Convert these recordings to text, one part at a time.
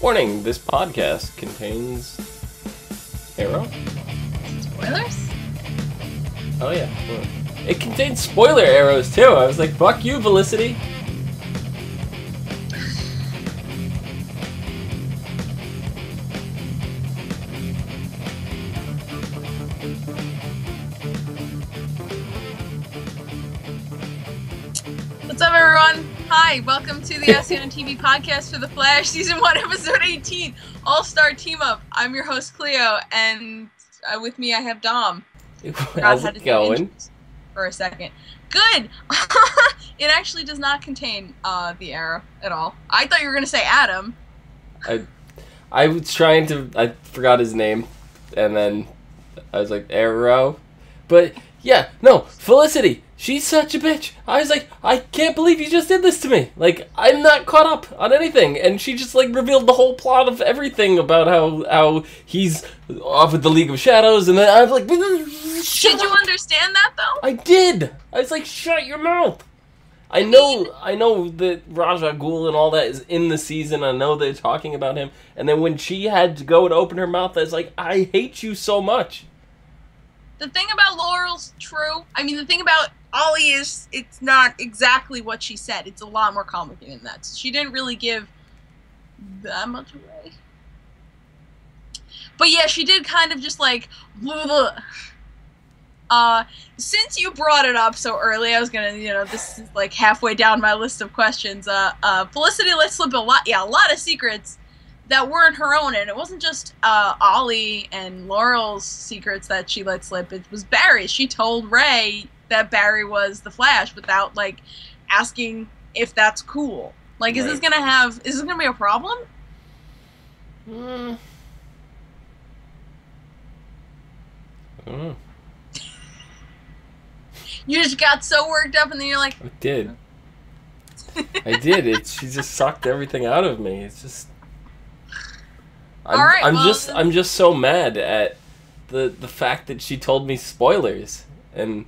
Warning, this podcast contains arrow? Spoilers? Oh yeah. It contains spoiler arrows too. I was like, fuck you, Felicity. What's up, everyone? Hi, welcome to the ASOTV podcast for The Flash, Season 1, Episode 18, All-Star Teamup. I'm your host, Clio, and with me I have Dom. How's it going? For a second. Good! It actually does not contain the arrow at all. I thought you were going to say Adam. I was trying to... I forgot his name, and then I was like, arrow? But, yeah, no, Felicity! She's such a bitch. I was like, I can't believe you just did this to me. Like, I'm not caught up on anything. And she just, like, revealed the whole plot of everything about how he's off with the League of Shadows. And then I was like, Did you understand that, though? I did. I was like, shut your mouth. I know that Ra's al Ghul and all that is in the season. I know they're talking about him. And then when she had to go and open her mouth, I was like, I hate you so much. The thing about Laurel's true. I mean, the thing about Ollie is, it's not exactly what she said. It's a lot more complicated than that. She didn't really give that much away. But yeah, she did kind of just like, blah, blah. Since you brought it up so early, I was gonna, this is like halfway down my list of questions. Felicity let slip a lot of secrets that weren't her own, and it wasn't just Ollie and Laurel's secrets that she let slip. It was Barry. She told Ray that Barry was the Flash without, like, asking if that's cool. Like, is this gonna be a problem? You just got so worked up and then you're like... I did. I did. She just sucked everything out of me. It's just... I'm just so mad at the fact that she told me spoilers. And...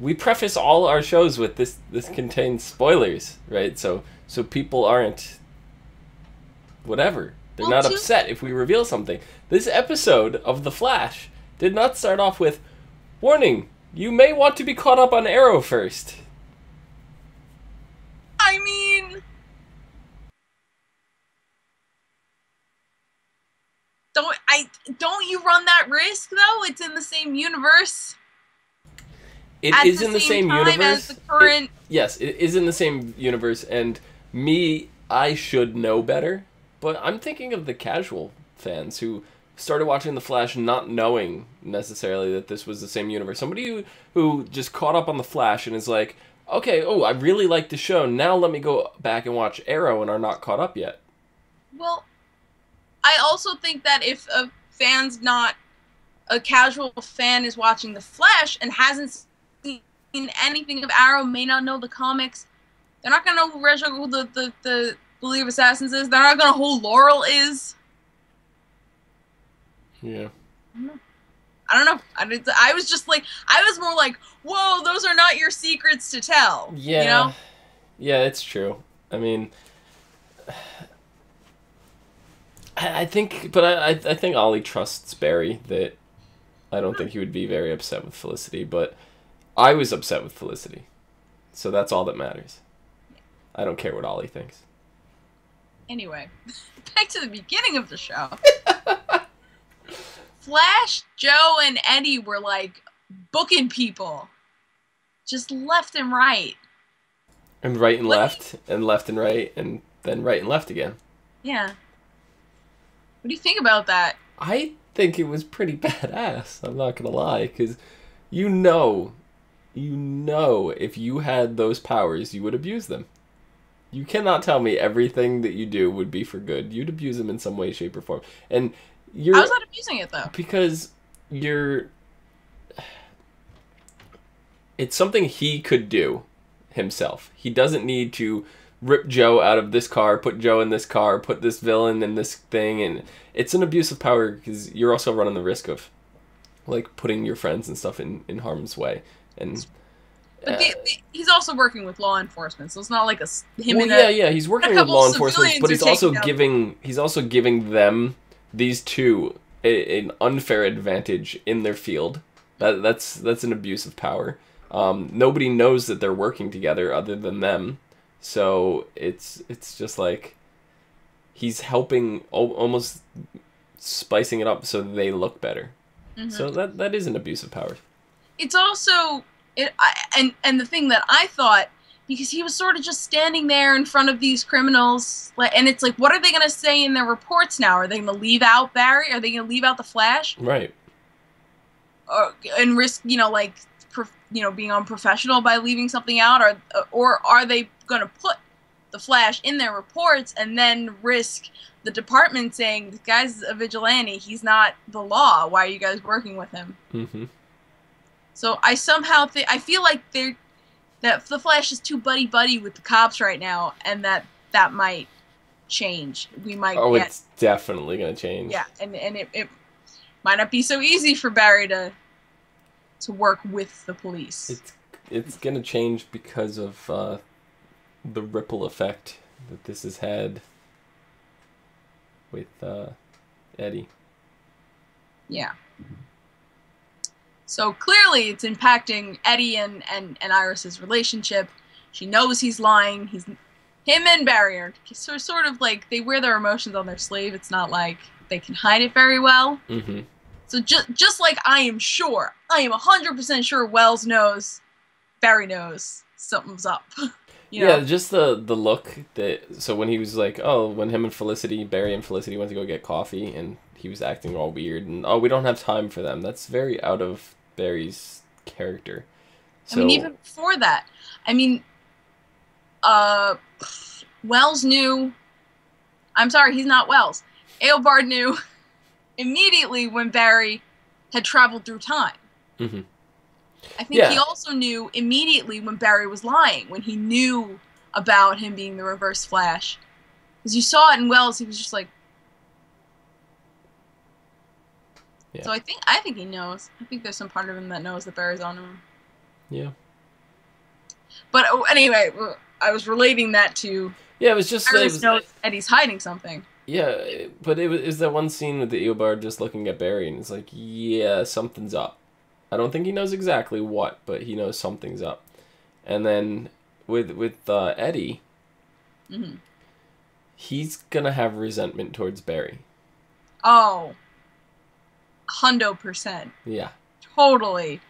we preface all our shows with this contains spoilers, right? So people aren't whatever. They're not upset if we reveal something. This episode of The Flash did not start off with, warning, you may want to be caught up on Arrow first. I mean, don't you run that risk though? It's in the same universe. It is in the same universe. Yes, it is in the same universe, and I should know better. But I'm thinking of the casual fans who started watching The Flash not knowing necessarily that this was the same universe. Somebody who just caught up on The Flash and is like, okay, I really like the show. Now let me go back and watch Arrow and are not caught up yet. Well, I also think that if a casual fan is watching The Flash and hasn't seen anything of Arrow, may not know the comics, they're not going to know who Ra's al Ghul, the League of Assassins is. They're not going to know who Laurel is. Yeah. I don't know. I was just like, I was more like, whoa, those are not your secrets to tell. Yeah. You know? Yeah, it's true. I mean, I think Ollie trusts Barry, that I don't think he would be very upset with Felicity, but I was upset with Felicity. So that's all that matters. I don't care what Ollie thinks. Anyway, back to the beginning of the show. Flash, Joe, and Eddie were, like, booking people. Just left and right. And right and left, and left and right, and then right and left again. Yeah. What do you think about that? I think it was pretty badass, I'm not gonna lie, because you know if you had those powers, you would abuse them. You cannot tell me everything that you do would be for good. You'd abuse them in some way, shape, or form. And how's that abusing it, though? Because it's something he could do himself. He doesn't need to rip Joe out of this car, put Joe in this car, put this villain in this thing, and it's an abuse of power because you're also running the risk of, like, putting your friends and stuff in harm's way. And But he's also working with law enforcement, so it's not like he's working with law enforcement, but he's also giving them, these two, an unfair advantage in their field. That's an abuse of power. Nobody knows that they're working together other than them, so it's just like he's helping, almost spicing it up so they look better. Mm-hmm. So that is an abuse of power. It's also and the thing that I thought, because he was sort of just standing there in front of these criminals, and it's like, what are they going to say in their reports now? Are they going to leave out Barry? Are they going to leave out the Flash? Right. And risk, being unprofessional by leaving something out, or are they going to put the Flash in their reports and then risk the department saying, this guy's a vigilante, he's not the law, why are you guys working with him? Mm-hmm. So I somehow I feel like that the Flash is too buddy-buddy with the cops right now, and that might change. We might it's definitely going to change. Yeah, and it might not be so easy for Barry to work with the police. It's going to change because of the ripple effect that this has had with Eddie. Yeah. So clearly it's impacting Eddie and Iris's relationship. She knows he's lying. Him and Barry are sort of like, they wear their emotions on their sleeve. It's not like they can hide it very well. Mm-hmm. So just like I am 100% sure Wells knows, Barry knows something's up. Yeah, just the look so when he was like, when him and Barry and Felicity went to go get coffee, and he was acting all weird, and we don't have time for them. That's very out of Barry's character. So, even before that, Wells knew. I'm sorry, he's not Wells. Eobard knew immediately when Barry had traveled through time. Mm-hmm. I think he also knew immediately when Barry was lying, when he knew about him being the Reverse Flash. Because you saw it in Wells, he was just like... Yeah. So I think he knows. I think there's some part of him that knows that Barry's on him. Yeah. But anyway, I was relating that to... Yeah, it was just... knows Eddie's hiding something. Yeah, but it was that one scene with the Eobard just looking at Barry, and it's like, yeah, something's up. I don't think he knows exactly what, but he knows something's up. And then with Eddie, mm-hmm. he's gonna have resentment towards Barry. Oh, 100%. Yeah. Totally.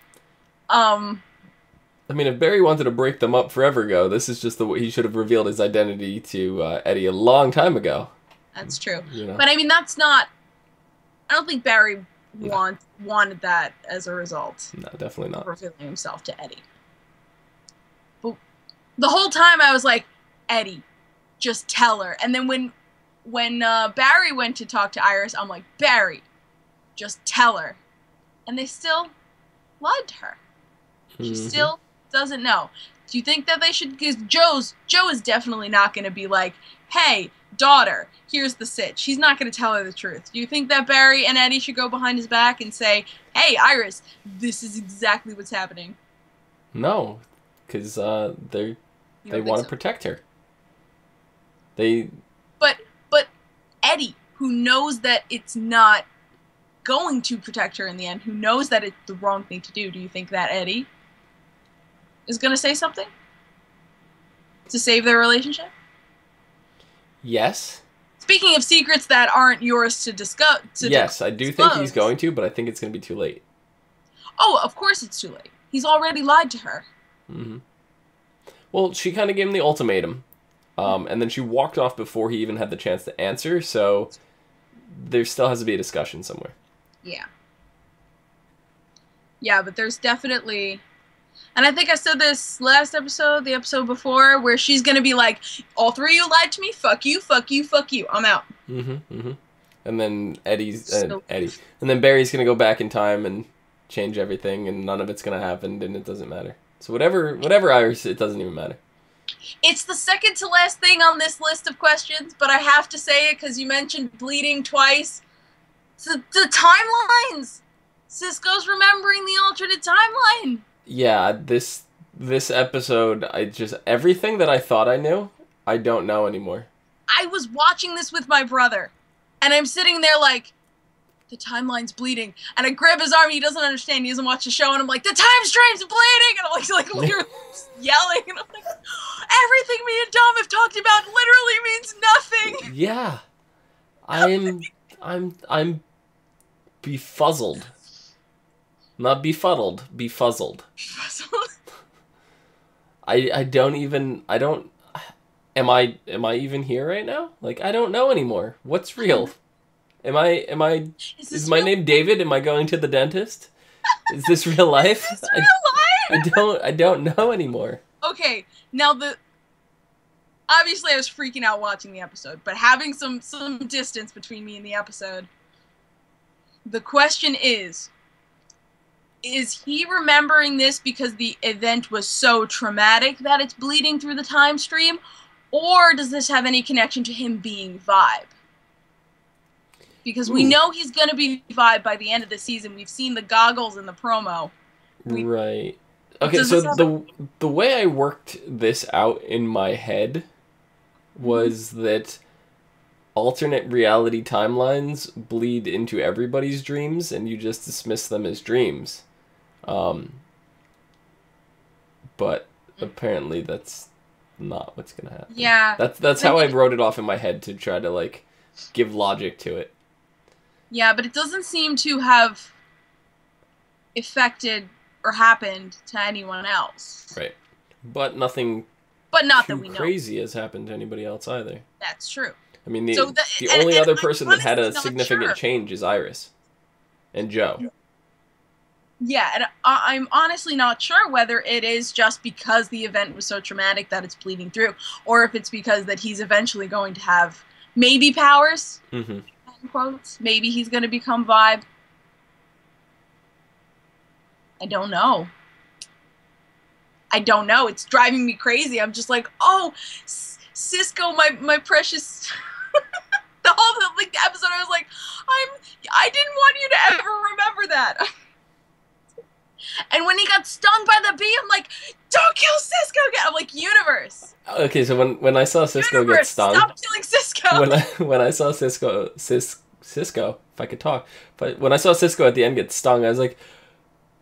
If Barry wanted to break them up forever ago, this is just the way he should have revealed his identity to Eddie a long time ago. That's true. But that's not... I don't think Barry wanted that as a result. No, definitely not. Revealing himself to Eddie. But the whole time I was like, Eddie, just tell her. And then when Barry went to talk to Iris, I'm like, Barry, just tell her. And they still lied to her. She still doesn't know. Do you think that they should... Because Joe is definitely not going to be like, hey, daughter, here's the sitch. He's not going to tell her the truth. Do you think that Barry and Eddie should go behind his back and say, hey, Iris, this is exactly what's happening? No, because they want to protect her. But Eddie, who knows that it's not going to protect her in the end, who knows that it's the wrong thing to do, do you think that Eddie is going to say something to save their relationship? Yes. Speaking of secrets that aren't yours to discuss. Yes, I do think he's going to, but I think it's going to be too late. Oh, of course it's too late. He's already lied to her. Mm-hmm. Well, she kind of gave him the ultimatum, and then she walked off before he even had the chance to answer, so there still has to be a discussion somewhere. Yeah. Yeah, but there's definitely... And I think I said this last episode, the episode before, where she's going to be like, all three of you lied to me, fuck you, fuck you, fuck you, I'm out. Mm-hmm, mm-hmm. And then And then Barry's going to go back in time and change everything, and none of it's going to happen, and it doesn't matter. So whatever Iris, it doesn't even matter. It's the second to last thing on this list of questions, but I have to say it because you mentioned bleeding twice. The timelines! Cisco's remembering the alternate timeline! Yeah, this this episode, everything that I thought I knew, I don't know anymore. I was watching this with my brother, and I'm sitting there like, the timeline's bleeding, and I grab his arm. He doesn't understand. He doesn't watch the show, and I'm like, the time stream's bleeding, and I'm like literally yelling, and I'm like, everything me and Dom have talked about literally means nothing. Yeah, I'm befuzzled, not befuddled, befuzzled. Am I even here right now? Like, I don't know anymore. What's real? Is my name David? Am I going to the dentist? Is this real life? Is this real life? I don't know anymore. Okay, now obviously I was freaking out watching the episode, but having some distance between me and the episode, the question is he remembering this because the event was so traumatic that it's bleeding through the time stream, or does this have any connection to him being Vibe? Because we know he's going to be Vibe by the end of the season. We've seen the goggles in the promo. Right. Okay, so the way I worked this out in my head was that alternate reality timelines bleed into everybody's dreams, and you just dismiss them as dreams. But apparently that's not what's going to happen. Yeah. That's how I wrote it off in my head to try to, like, give logic to it. Yeah, but it doesn't seem to have affected or happened to anyone else. Right. But nothing not that we know. Crazy has happened to anybody else either. That's true. I mean, the only other person that had a significant change is Iris and Joe. Yeah, and I'm honestly not sure whether it is just because the event was so traumatic that it's bleeding through, or if it's because that he's eventually going to have maybe powers. Mm-hmm. Quotes. Maybe he's going to become Vibe. I don't know. It's driving me crazy. I'm just like, oh, Cisco, my precious. The whole episode, I was like, I didn't want you to ever remember that. And when he got stung by the bee, I'm like, don't kill Cisco again. I'm like, universe. Okay, so when I saw Cisco get stung, stop killing Cisco. When I saw Cisco, if I could talk, but when I saw Cisco at the end get stung, I was like,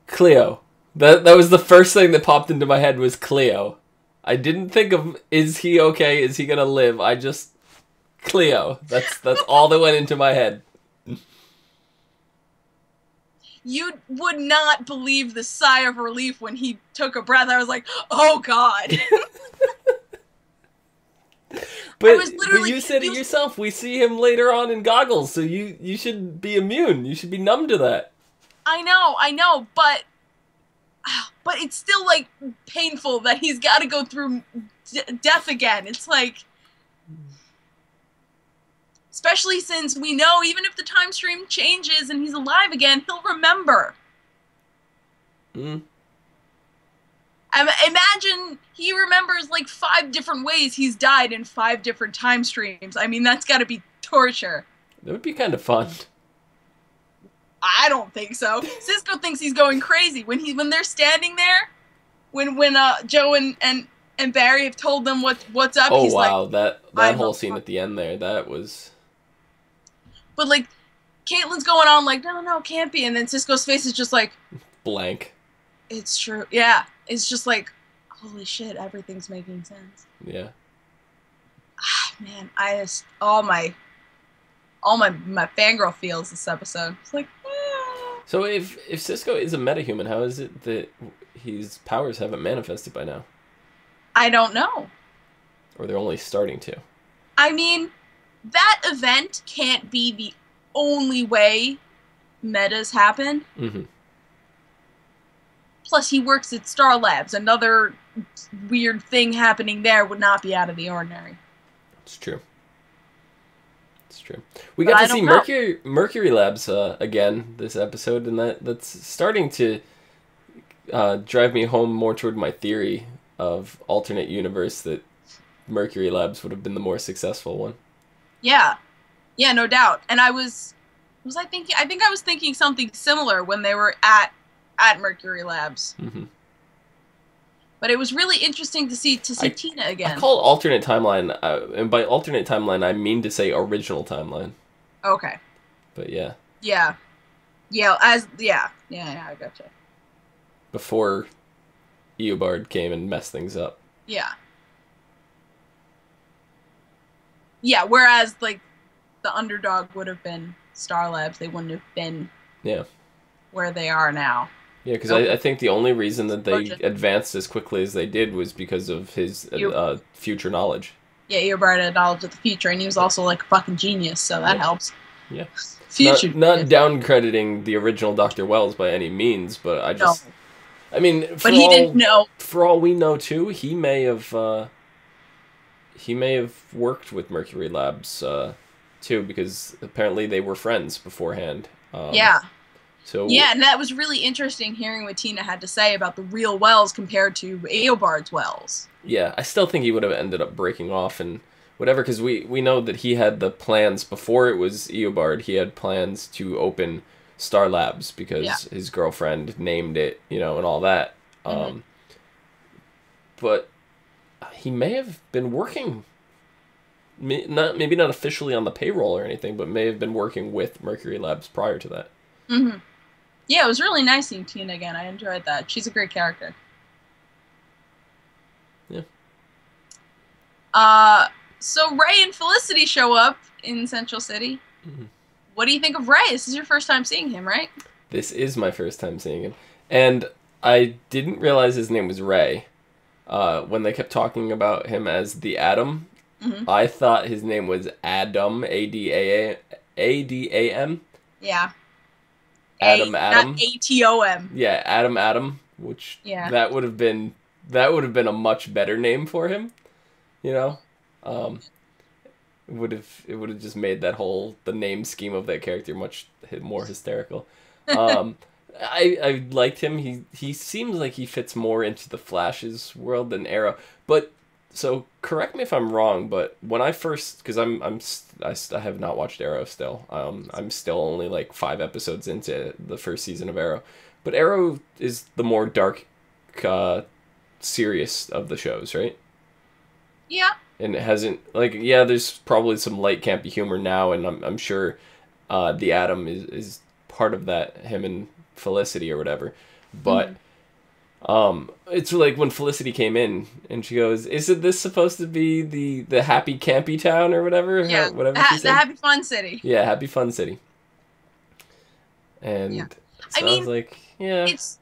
Cleo. That was the first thing that popped into my head was Cleo. I didn't think of, is he okay? Is he gonna live? I just, Cleo. That's all that went into my head. You would not believe the sigh of relief when he took a breath. I was like, oh God. But you said it yourself. We see him later on in Goggles, so you should be immune. You should be numb to that. I know, but it's still, like, painful that he's got to go through death again. It's like, especially since we know even if the time stream changes and he's alive again, he'll remember. Imagine he remembers, like, 5 different ways he's died in 5 different time streams. I mean, that's got to be torture. That would be kind of fun. I don't think so. Cisco thinks he's going crazy when they're standing there, when Joe and Barry have told them what's up. Oh, he's wow, like, that whole scene at the end there, that was. But, like, Caitlin's going on like, no, can't be, and then Cisco's face is just like blank. It's true. Yeah, it's just like, holy shit, everything's making sense. Yeah. Man, I just all my fangirl feels this episode. It's like, So if Cisco is a metahuman, how is it that his powers haven't manifested by now? I don't know. Or they're only starting to. I mean, that event can't be the only way metas happen. Mm-hmm. Plus, he works at S.T.A.R Labs. Another weird thing happening there would not be out of the ordinary. It's true. It's true. We got to see Mercury Labs again this episode, and that's starting to drive me home more toward my theory of alternate universe that Mercury Labs would have been the more successful one. Yeah, no doubt. And I think I was thinking something similar when they were at Mercury Labs. Mm-hmm. But it was really interesting to see Tina again. I call it alternate timeline, and by alternate timeline, I mean to say original timeline. Okay. But yeah. Yeah. Yeah, I gotcha. Before Eobard came and messed things up. Yeah. Yeah, whereas, like, the underdog would have been Star Labs. They wouldn't have been where they are now. Yeah, because I think the only reason that they advanced as quickly as they did was because of his future knowledge. Yeah, Eobard had knowledge of the future, and he was also, like, a fucking genius, so that helps. Yeah. Future. Not down-crediting the original Dr. Wells by any means, but I just... No. I mean, he didn't know. For all we know, too, he may have worked with Mercury Labs, too, because apparently they were friends beforehand. Yeah. So yeah, and that was really interesting hearing what Tina had to say about the real Wells compared to Eobard's Wells. Yeah, I still think he would have ended up breaking off and whatever, because we know that he had the plans before it was Eobard. He had plans to open S.T.A.R Labs because his girlfriend named it, and all that. But he may have been working, maybe not officially on the payroll or anything, but may have been working with Mercury Labs prior to that. Mm-hmm. Yeah, it was really nice seeing Tina again. I enjoyed that. She's a great character. Yeah. So Ray and Felicity show up in Central City. Mm-hmm. What do you think of Ray? This is your first time seeing him, right? This is my first time seeing him. And I didn't realize his name was Ray. When they kept talking about him as the Atom, I thought his name was Adam, A-D-A-M. Yeah. Adam. Not A-T-O-M. Yeah, Adam, which that would have been a much better name for him, It would have just made the name scheme of that character much more hysterical. I liked him. He seems like he fits more into the Flash's world than Arrow. But so correct me if I'm wrong, but when I first, because I have not watched Arrow still. I'm still only like 5 episodes into the first season of Arrow, but Arrow is the more dark, serious of the shows, right? Yeah. And it hasn't there's probably some light campy humor now, and I'm sure the Atom is part of that, him and Felicity or whatever, but it's like when Felicity came in and she goes, "Isn't this supposed to be the happy campy town or whatever?" Yeah, whatever she said. The happy fun city. Yeah, happy fun city. And so I was like, it's.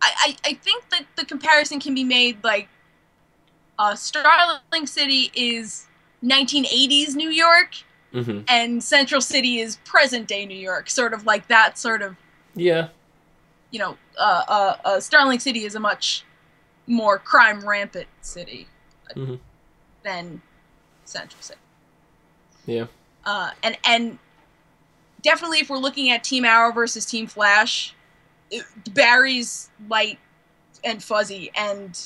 I think that the comparison can be made like, Starling City is 1980s New York. Mm-hmm. And Central City is present-day New York, sort of like that sort of... Yeah. Starling City is a much more crime-rampant city than Central City. Yeah. And definitely if we're looking at Team Arrow versus Team Flash, Barry's light and fuzzy, and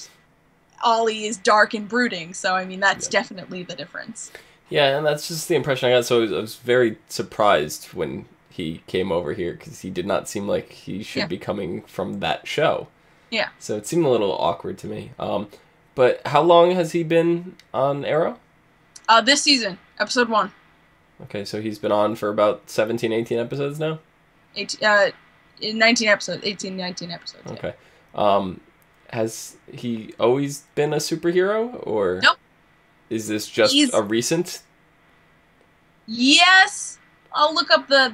Ollie is dark and brooding, so, I mean, that's definitely the difference. Yeah, and that's just the impression I got, so I was very surprised when he came over here, because he did not seem like he should be coming from that show. Yeah. So it seemed a little awkward to me. But how long has he been on Arrow? This season, episode 1. Okay, so he's been on for about 17, 18 episodes now? 19 episodes. 18, 19 episodes. Okay. Has he always been a superhero, or... Nope. Is this just a recent? Yes, I'll look up the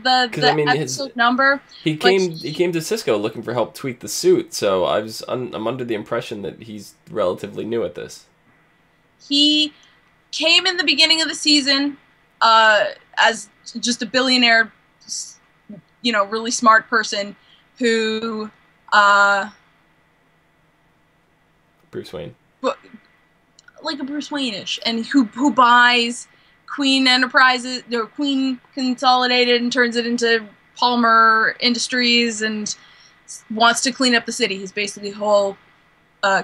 episode number. He came to Cisco looking for help tweak the suit, so I'm under the impression that he's relatively new at this. He came in the beginning of the season as just a billionaire, really smart person who Bruce Wayne. Like a Bruce Wayne-ish, and who buys Queen Enterprises, or Queen Consolidated, and turns it into Palmer Industries, and wants to clean up the city. His basically whole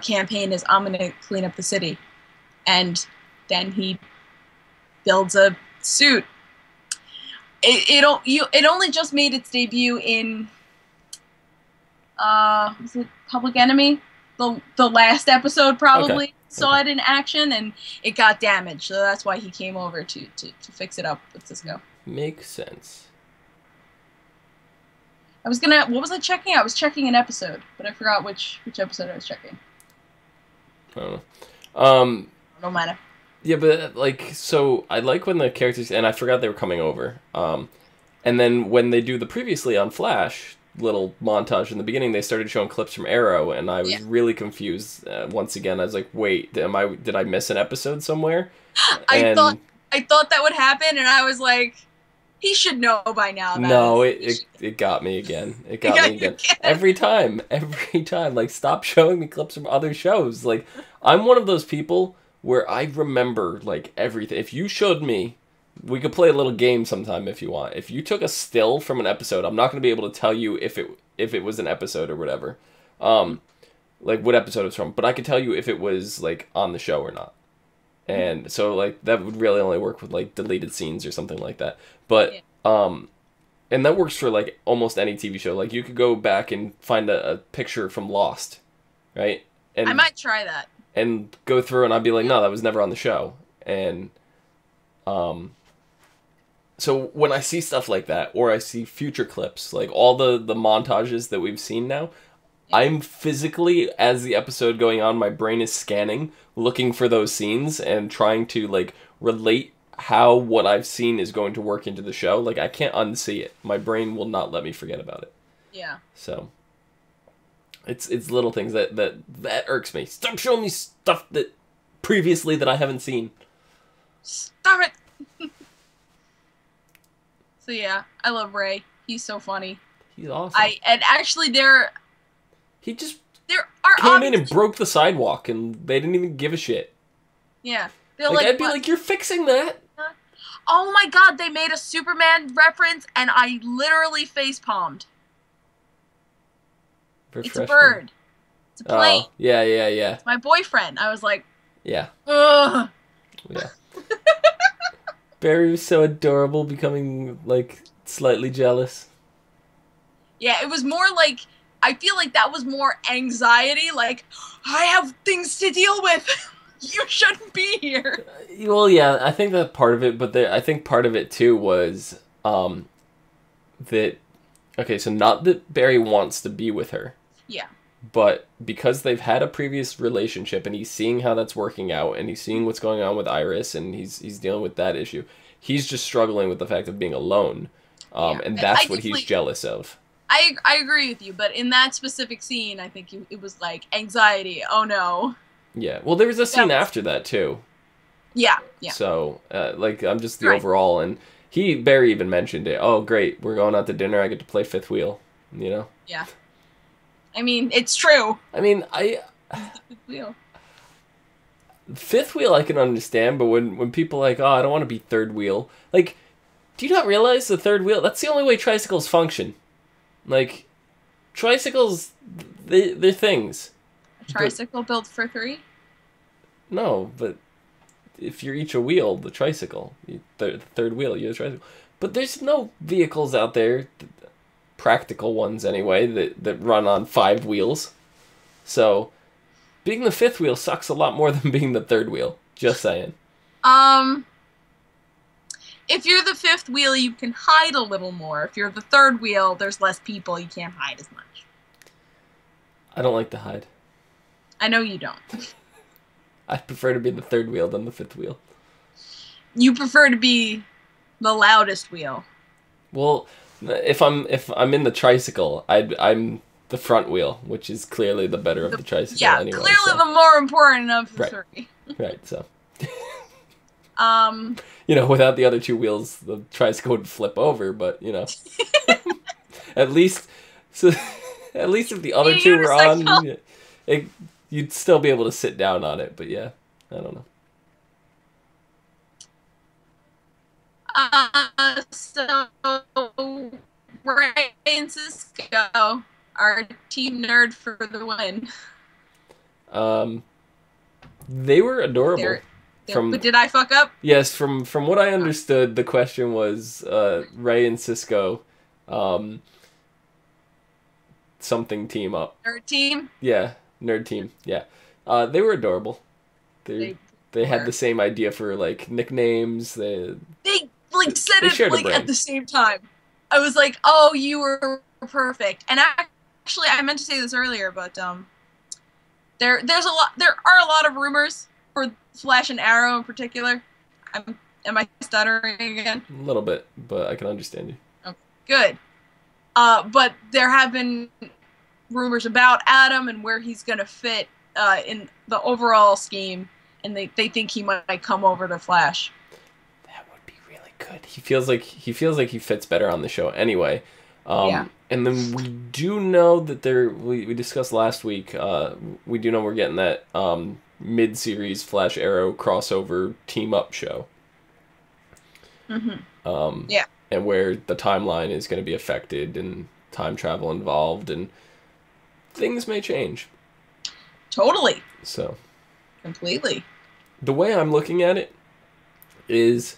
campaign is, I'm going to clean up the city. And then he builds a suit. It only just made its debut in Was it Public Enemy? The last episode probably saw it in action, and it got damaged, so that's why he came over to fix it up with Cisco. Makes sense. What was I checking? I was checking an episode, but I forgot which episode I was checking. I don't know. No matter. Yeah, but like, so I like when the characters, and I forgot they were coming over. And then when they do the previously on Flash little montage in the beginning, they started showing clips from Arrow, and I was really confused. Once again, I was like, wait, did I miss an episode somewhere? I thought that would happen, and I was like, he should know by now. No, it got me again. It got me again. Every time. Like, stop showing me clips from other shows. Like, I'm one of those people where I remember, like, everything. If you showed me, we could play a little game sometime if you want. If you took a still from an episode, I'm not going to be able to tell you if it was an episode or whatever. Like, what episode it's from. But I could tell you if it was, like, on the show or not. And so, like, that would really only work with, like, deleted scenes or something like that. But, and that works for, like, almost any TV show. Like, you could go back and find a picture from Lost, right? And I might try that. And go through, and I'd be like, no, that was never on the show. And, so when I see stuff like that, or I see future clips, like, all the montages that we've seen now, I'm physically, as the episode going on, my brain is scanning, looking for those scenes and trying to, like, relate how what I've seen is going to work into the show. Like, I can't unsee it. My brain will not let me forget about it. Yeah. So, it's little things that irks me. Stop showing me stuff that previously that I haven't seen. Stop it! So yeah, I love Ray. He's so funny. He's awesome. And actually He just there are came in and broke the sidewalk, and they didn't even give a shit. Yeah. Like, I'd be like, you're fixing that. Oh my god, they made a Superman reference, and I literally facepalmed. It's a bird. It's a plane. Oh, yeah. It's my boyfriend. I was like... Yeah. Ugh. Yeah. Barry was so adorable, becoming, like, slightly jealous. Yeah, it was more like... I feel like that was more anxiety, like, I have things to deal with. You shouldn't be here. Well, yeah, I think that part of it, but I think part of it, too, was that... Okay, so not that Barry wants to be with her. Yeah. But because they've had a previous relationship, and he's seeing how that's working out, and he's seeing what's going on with Iris, and he's dealing with that issue, he's just struggling with the fact of being alone. And that's what he's jealous of. I agree with you, but in that specific scene, I think it was like anxiety. Oh no. Yeah. Well, there was a scene after that too. Yeah. So, like, I'm just the overall, and Barry even mentioned it. Oh, great, we're going out to dinner. I get to play fifth wheel. You know. Yeah. I mean, it's true. I mean, fifth wheel I can understand, but when people are like, oh, I don't want to be third wheel. Like, do you not realize the third wheel? That's the only way tricycles function. Like, tricycles, they're things. A tricycle built for three? No, but if you're each a wheel, the tricycle, the third wheel, you're the tricycle. But there's no vehicles out there, practical ones anyway, that run on 5 wheels. So, being the fifth wheel sucks a lot more than being the third wheel. Just saying. If you're the fifth wheel, you can hide a little more. If you're the third wheel, there's less people. You can't hide as much. I don't like to hide. I know you don't. I prefer to be the third wheel than the fifth wheel. You prefer to be the loudest wheel. Well, if I'm in the tricycle, I'm the front wheel, which is clearly the better of the tricycle. Yeah, anyway, clearly the more important of the three. Right. So. You know, without the other 2 wheels, the tricycle would flip over. But you know, at least if the other 2 were on, you'd still be able to sit down on it. But yeah, I don't know. So Ray and Cisco are team nerd for the win. They were adorable. But did I fuck up? Yes, from what I understood, the question was Ray and Cisco something team up. Nerd team? Yeah, nerd team. Yeah. They were adorable. They had the same idea for like nicknames. They like said it like at the same time. I was like, "Oh, you were perfect." And actually, I meant to say this earlier, but there are a lot of rumors for Flash and Arrow in particular. Am I stuttering again? A little bit, but I can understand you. Okay, good. But there have been rumors about Adam and where he's gonna fit in the overall scheme, and they think he might come over to Flash. That would be really good. He feels like he fits better on the show anyway. Yeah. And then we do know that we discussed last week. We do know we're getting that mid-series Flash Arrow crossover team up show. Mm-hmm. Yeah. And where the timeline is going to be affected and time travel involved and things may change. Totally. So. Completely. The way I'm looking at it is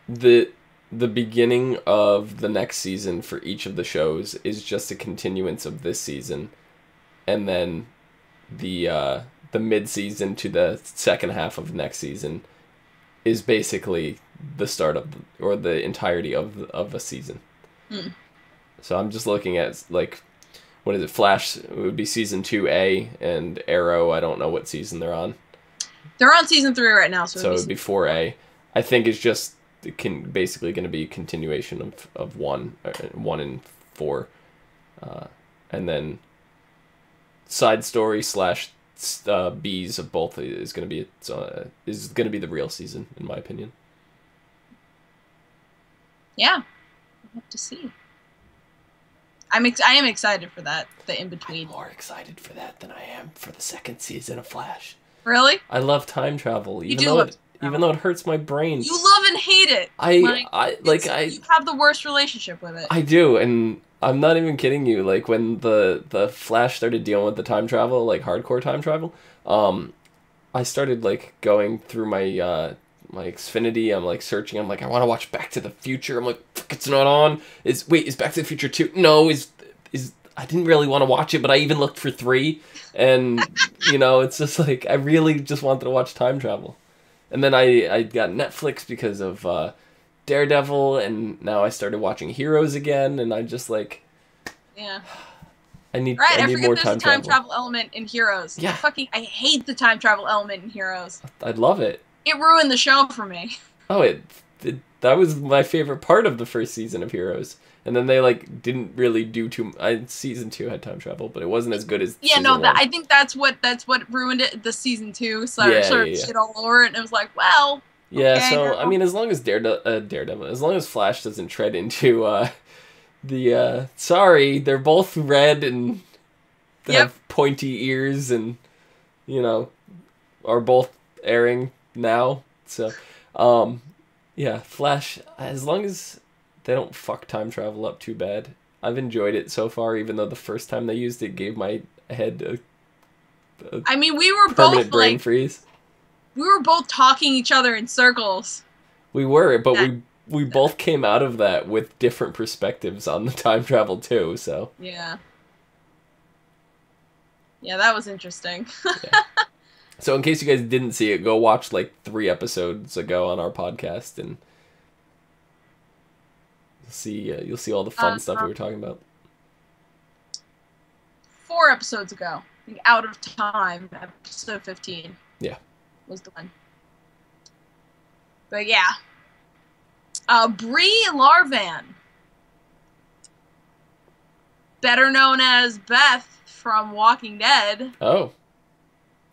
the beginning of the next season for each of the shows is just a continuance of this season, and then the mid-season to the second half of next season is basically the start of or the entirety of a season. So I'm just looking at like, what is it? Flash, it would be season 2A, and Arrow, I don't know what season they're on. They're on season 3 right now, so it would be 4A. I think it's just basically going to be a continuation of 1 and 4, and then side story / B's of both is going to be the real season, in my opinion. Yeah, we'll have to see. I am excited for that. The in between. I'm more excited for that than I am for the second season of Flash. Really? I love time travel, even though it hurts my brain. You love and hate it. You have the worst relationship with it. I do, and I'm not even kidding you. Like when the Flash started dealing with the time travel, like hardcore time travel, I started like going through my my Xfinity. I'm like searching. I'm like, I want to watch Back to the Future. I'm like, fuck, it's not on. Is Back to the Future 2? No, is I didn't really want to watch it, but I even looked for 3, and it's just like I really just wanted to watch time travel. And then I got Netflix because of Daredevil, and now I started watching Heroes again, and I just like, yeah, I need more time travel. There's a time travel element in Heroes. Yeah, I hate the time travel element in Heroes. I love it. It ruined the show for me. Oh, that was my favorite part of the first season of Heroes. And then they like didn't really do too. Season 2 had time travel, but it wasn't as good as. Yeah, season 1. I think that's what ruined it. The season 2 sort of shit all over it, and it was like, well. Yeah, okay, so I mean, as long as Daredevil, as long as Flash doesn't tread into sorry, they're both red and they have pointy ears and are both airing now. So, yeah, Flash, as long as they don't fuck time travel up too bad. I've enjoyed it so far, even though the first time they used it gave my head I mean, we were permanent both brain freeze. We were both talking each other in circles. We were, but we both came out of that with different perspectives on the time travel too, so. Yeah. Yeah, that was interesting. Yeah. So in case you guys didn't see it, go watch like 3 episodes ago on our podcast, and you'll see all the fun stuff we were talking about. 4 episodes ago, I think Out of Time, episode 15. Yeah. Was the one. But yeah. Brie Larvan, better known as Beth from Walking Dead. Oh.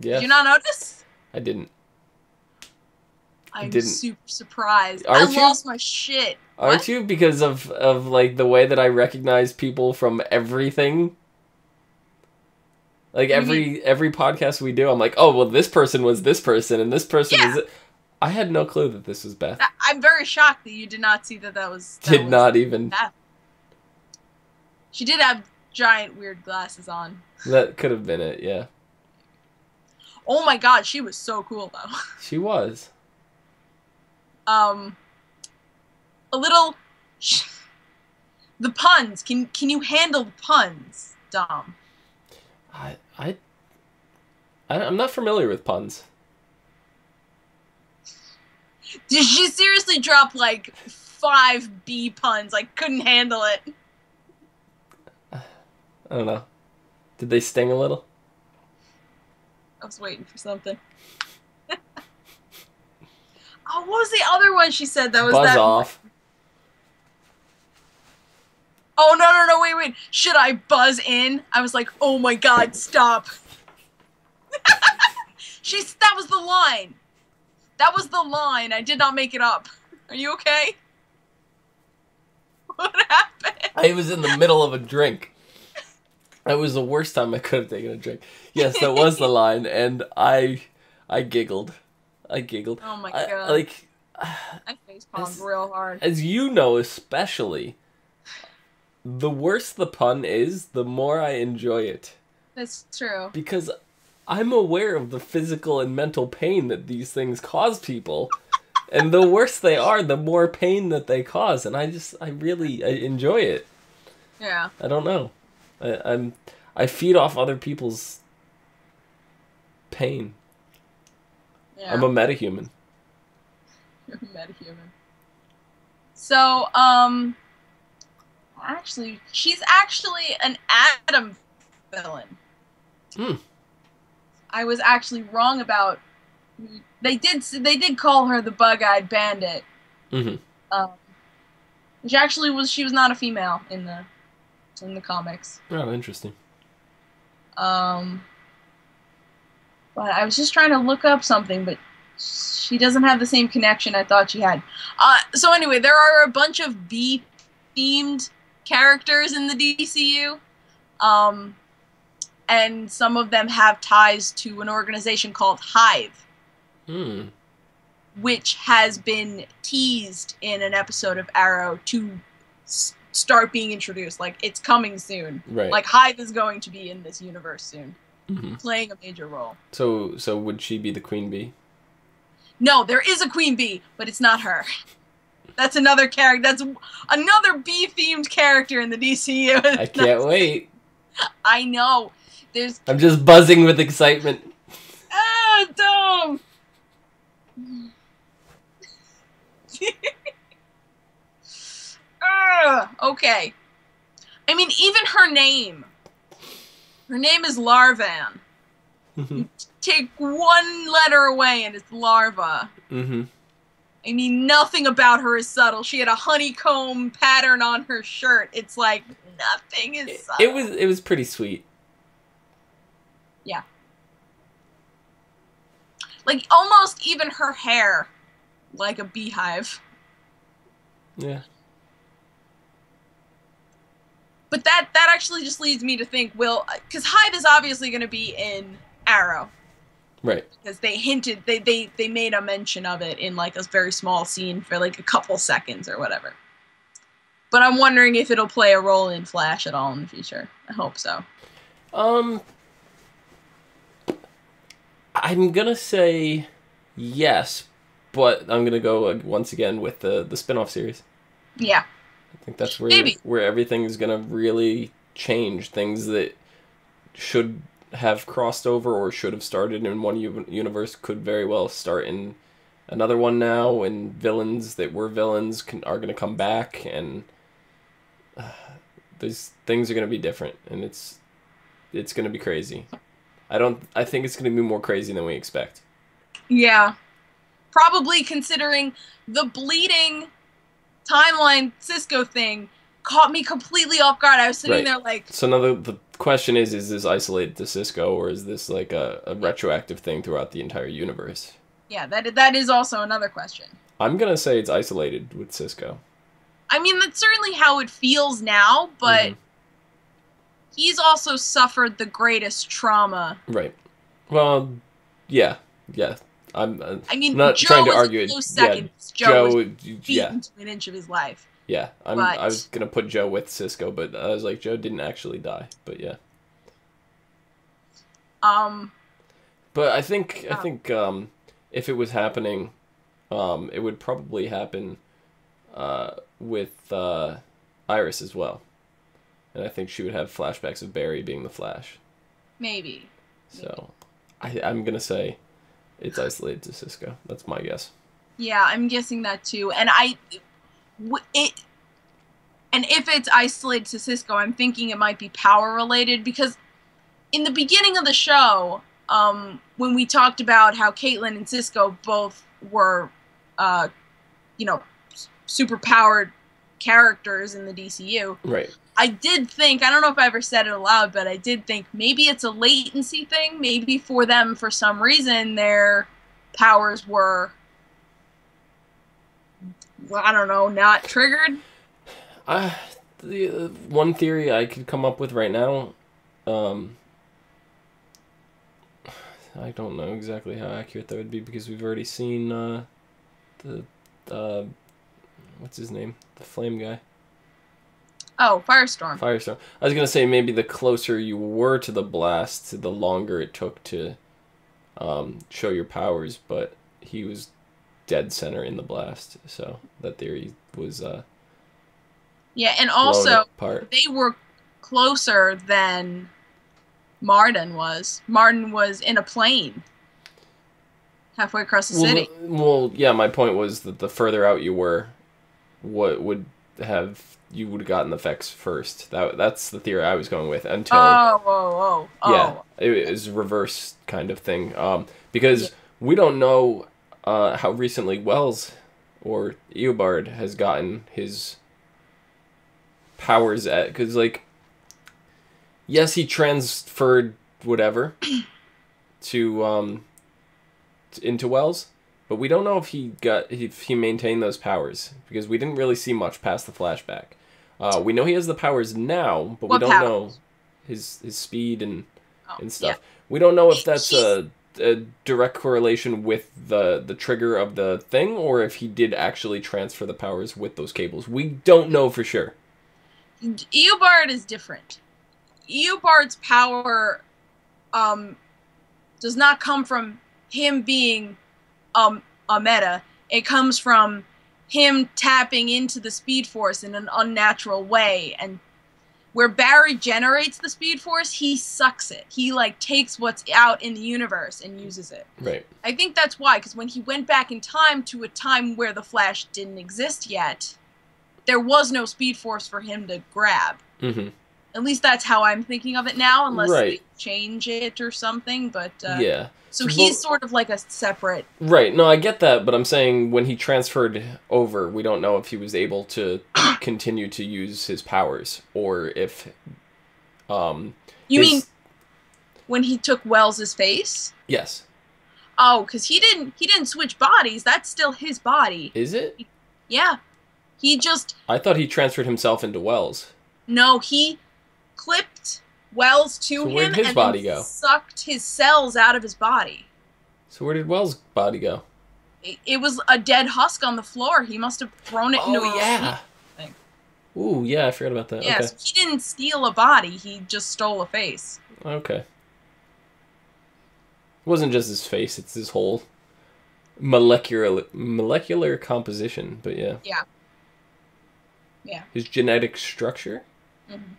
Yeah. Did you not notice? I didn't. I'm super surprised. Aren't you? Lost my shit. Aren't you? Because of like the way that I recognize people from everything. Like every podcast we do, I'm like, oh well, this person was this person, and this person was. I had no clue that this was Beth. I'm very shocked that you did not see that was. Not even. Beth. She did have giant weird glasses on. That could have been it, yeah. Oh my god, she was so cool though. She was. A little. The puns. Can you handle the puns, Dom. I'm not familiar with puns. Did she seriously drop like 5 B puns? I couldn't handle it. I don't know. Did they sting a little? I was waiting for something. Oh, what was the other one she said that was Buzz that off. Oh, no, wait. Should I buzz in? I was like, oh my god, stop. That was the line. That was the line. I did not make it up. Are you okay? What happened? I was in the middle of a drink. That was the worst time I could have taken a drink. Yes, that was the line, and I giggled. I giggled. Oh my god. I facepalmed real hard. As you know, especially, the worse the pun is, the more I enjoy it. That's true. Because I'm aware of the physical and mental pain that these things cause people. And the worse they are, the more pain that they cause. And I really enjoy it. Yeah. I don't know. I feed off other people's pain. Yeah. I'm a metahuman. You're a metahuman. So, actually, she's actually an Atom villain. I was actually wrong about. They did call her the Bug-Eyed Bandit. Which actually she was not a female in the comics. Oh, interesting. But I was just trying to look up something, but she doesn't have the same connection I thought she had. So anyway, there are a bunch of B-themed characters in the DCU. And some of them have ties to an organization called Hive. Which has been teased in an episode of Arrow to start being introduced. Like, it's coming soon. Right. Like, Hive is going to be in this universe soon. Playing a major role. So would she be the Queen Bee? No, there is a Queen Bee, but it's not her. That's another character. That's another bee-themed character in the DCU. I can't wait. I know. I'm just buzzing with excitement. Ah, Dom! Okay. I mean, even her name. Her name is Larvan. Take one letter away and it's Larva. I mean, nothing about her is subtle. She had a honeycomb pattern on her shirt. It's like, nothing is subtle. It was pretty sweet. Yeah. Like, almost even her hair. Like a beehive. Yeah. But that actually just leads me to think, because Hive is obviously going to be in Arrow. Right. Because they hinted, they made a mention of it in like a very small scene for like a couple seconds or whatever. But I'm wondering if it'll play a role in Flash at all in the future. I hope so. I'm gonna say yes, but I'm gonna go once again with the spin-off series. Yeah. I think that's where everything is gonna really change. Things that should have crossed over or should have started in one universe could very well start in another one now, and villains that were villains are gonna come back, and these things are gonna be different, and it's gonna be crazy. I think it's gonna be more crazy than we expect. Yeah. Probably considering the bleeding timeline Cisco thing caught me completely off guard. I was sitting there like... So now the question is this isolated to Cisco, or is this like a retroactive thing throughout the entire universe? Yeah, that is also another question. I'm gonna say it's isolated with Cisco. I mean, that's certainly how it feels now, but he's also suffered the greatest trauma. Right. Well, yeah. I mean, not Joe trying to argue it. Seconds. Yeah, Joe was beaten to an inch of his life. Yeah, I was gonna put Joe with Cisco, but I was like, Joe didn't actually die. But yeah. But I think if it was happening, it would probably happen with Iris as well. And I think she would have flashbacks of Barry being the Flash. Maybe. So, I'm going to say it's isolated to Cisco. That's my guess. Yeah, I'm guessing that too. And if it's isolated to Cisco, I'm thinking it might be power related, because in the beginning of the show, when we talked about how Caitlin and Cisco both were, super powered characters in the DCU. Right. I did think, I don't know if I ever said it aloud, but I did think maybe it's a latency thing. Maybe for them, for some reason, their powers were, I don't know, not triggered. The one theory I could come up with right now, I don't know exactly how accurate that would be, because we've already seen what's his name? The flame guy. Oh, Firestorm. Firestorm. I was going to say maybe the closer you were to the blast, the longer it took to show your powers, but he was dead center in the blast, so that theory was yeah, and also they were closer than Martin was. Martin was in a plane halfway across the city. Well, yeah, my point was that the further out you were, you would have gotten the effects first. That's the theory I was going with until. Oh. Yeah, it was a reverse kind of thing. Because we don't know how recently Wells or Eobard has gotten his powers because yes, he transferred whatever to into Wells. But we don't know if he maintained those powers, because we didn't really see much past the flashback. We know he has the powers now, but we don't know his speed and stuff. Yeah. We don't know if that's a direct correlation with the trigger of the thing, or if he did actually transfer the powers with those cables. We don't know for sure. Eobard is different. Eobard's power does not come from him being a meta. It comes from him tapping into the Speed Force in an unnatural way, and where Barry generates the Speed Force, he sucks it. He takes what's out in the universe and uses it. Right. I think that's why, because when he went back in time to a time where the Flash didn't exist yet, there was no Speed Force for him to grab. Mm-hmm. At least that's how I'm thinking of it now, unless they change it or something. But yeah. So he's sort of like a separate... Right. No, I get that, but I'm saying when he transferred over, we don't know if he was able to continue to use his powers, or if... You mean when he took Wells' face? Yes. Oh, because he didn't switch bodies. That's still his body. Is it? Yeah. He just... I thought he transferred himself into Wells. No, he clipped Wells to him where did his body go? Sucked his cells out of his body. So where did Wells' body go? It was a dead husk on the floor. He must have thrown it into a thing. Ooh, yeah, I forgot about that. Yeah, okay. So he didn't steal a body. He just stole a face. Okay. It wasn't just his face. It's his whole molecular composition, but yeah. Yeah. Yeah. His genetic structure? Mm-hmm.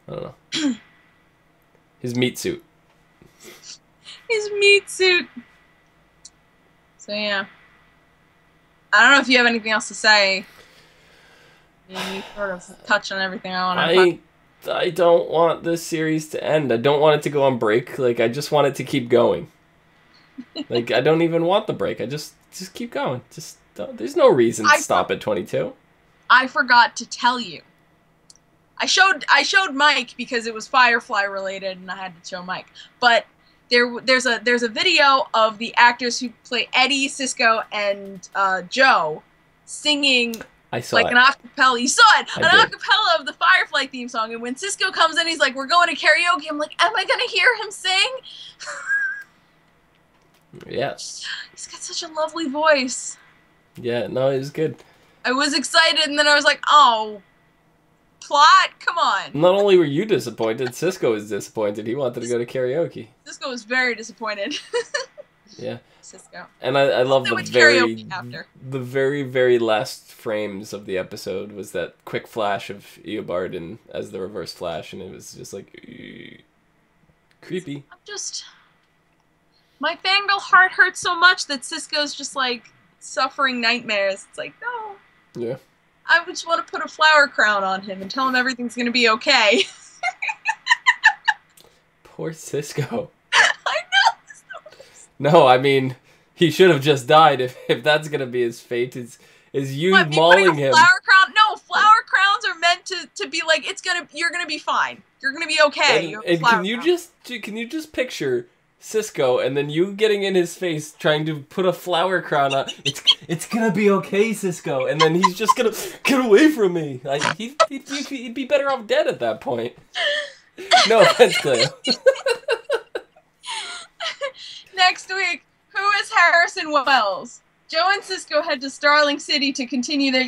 I don't know. His meat suit. His meat suit. So yeah. I don't know if you have anything else to say. You sort of touch on everything I want to I don't want this series to end. I don't want it to go on break. I just want it to keep going. I don't even want the break. I just keep going. There's no reason to stop at 22. I forgot to tell you. I showed Mike because it was Firefly related, and I had to show Mike. But there's a video of the actors who play Eddie, Cisco, and Joe singing an acapella. You saw it, acapella of the Firefly theme song. And when Cisco comes in, he's like, "We're going to karaoke." I'm like, "Am I gonna hear him sing?" Yes. He's got such a lovely voice. Yeah, no, it was good. I was excited, and then I was like, "Oh, plot, come on." Not only were you disappointed, Cisco was disappointed. He wanted to go to karaoke. Cisco was very disappointed. Yeah. Cisco. And I love the very, very last frames of the episode was that quick flash of Eobard and as the reverse flash, and it was just like creepy. My fangirl heart hurts so much that Cisco's just like suffering nightmares. It's like, no. Yeah. I just want to put a flower crown on him and tell him everything's gonna be okay. Poor Cisco. I know. No, I mean, he should have just died if that's gonna be his fate. Is you mauling him? Flower crown? No, flower crowns are meant to be like you're gonna be fine. You're gonna be okay. And can you just picture Cisco and then you getting in his face trying to put a flower crown on? It's gonna be okay, Cisco, and then he's just gonna get away from me. Like he'd be better off dead at that point. No offense, Cleo. Next week, who is Harrison Wells? Joe and Cisco head to Starling City to continue their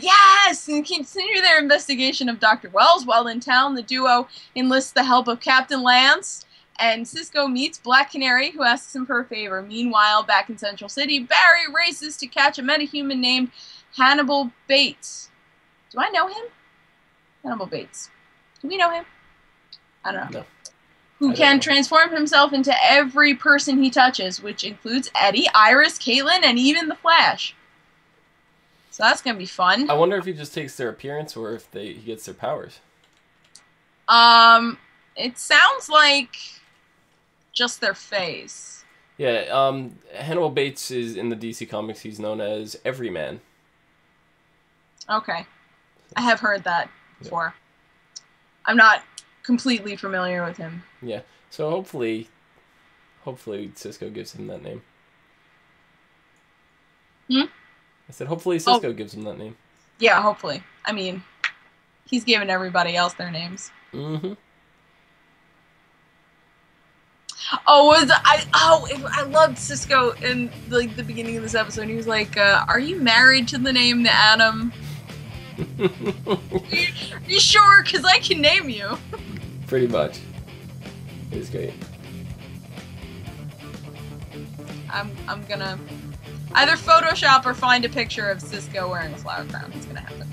investigation of Dr. Wells. While in town, the duo enlists the help of Captain Lance, and Cisco meets Black Canary, who asks him for a favor. Meanwhile, back in Central City, Barry races to catch a metahuman named Hannibal Bates. Do I know him? Hannibal Bates. Do we know him? I don't know. No. Who can transform himself into every person he touches, which includes Eddie, Iris, Caitlin, and even the Flash. So that's gonna be fun. I wonder if he just takes their appearance or if he gets their powers. It sounds like just their face. Yeah, Hannibal Bates is in the DC Comics. He's known as Everyman. Okay, I have heard that before. I'm not completely familiar with him. Yeah, so hopefully Cisco gives him that name. I said hopefully Cisco gives him that name. Yeah, hopefully. I mean, he's given everybody else their names. Mm-hmm. I loved Cisco in the beginning of this episode. He was like, "Are you married to the name the Atom?" Are you sure? Because I can name you. Pretty much. It was great. I'm gonna either Photoshop or find a picture of Cisco wearing a flower crown. It's gonna happen.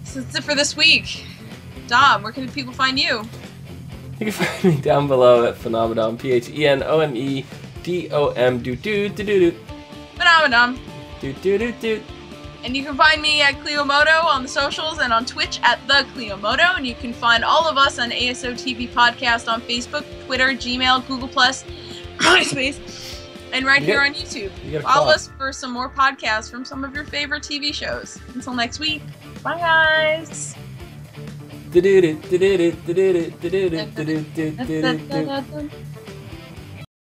So that's it for this week. Dom, where can people find you? You can find me down below at Phenomenon, PHENOMEDOM, do. Phenomenon. Do. And you can find me at Cleomoto on the socials and on Twitch at the Cleomoto. And you can find all of us on ASOTV Podcast on Facebook, Twitter, Gmail, Google+, MySpace, and here on YouTube. Follow us for some more podcasts from some of your favorite TV shows. Until next week, bye guys!